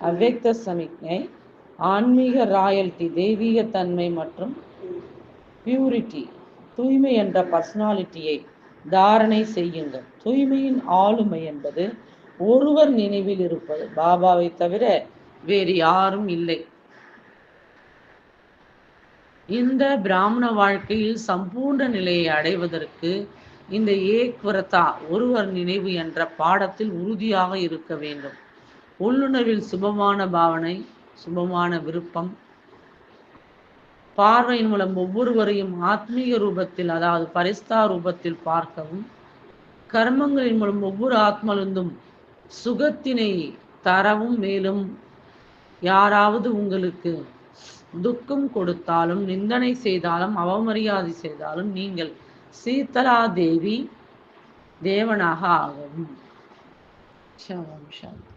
அவ்வக்த சமிக்ஞை, ஆன்மீக ராயல்டி, தெய்வீக தன்மை மற்றும் பியூரிட்டி, தூய்மை என்ற பர்சனாலிட்டியை தாரணை செய்யுங்கள். தூய்மையின் ஆளுமை என்பது ஒருவர் நினைவில் இருப்பது, பாபாவை தவிர வேறு யாரும் இல்லை. இந்த பிராமண வாழ்க்கையில் சம்பூர்ண நிலையை அடைவதற்கு இந்த ஏக்வரதா, ஒருவர் நினைவு என்ற பாடத்தில் உறுதியாக இருக்க வேண்டும். உள்ளுணர்வில் சுபமான பாவனை, சுபமான விருப்பம், பார்வையின் மூலம் ஒவ்வொருவரையும் ஆத்மீக ரூபத்தில், அதாவது பரிஸ்தா ரூபத்தில் பார்க்கவும், கர்மங்களின் மூலம் ஒவ்வொரு ஆத்மலிருந்தும் சுகத்தினை தரவும், மேலும் யாராவது உங்களுக்கு துக்கம் கொடுத்தாலும், நிந்தனை செய்தாலும், அவமரியாதை செய்தாலும் நீங்கள் சீதலா தேவி தேவனாக ஆகவும். சாந்தி.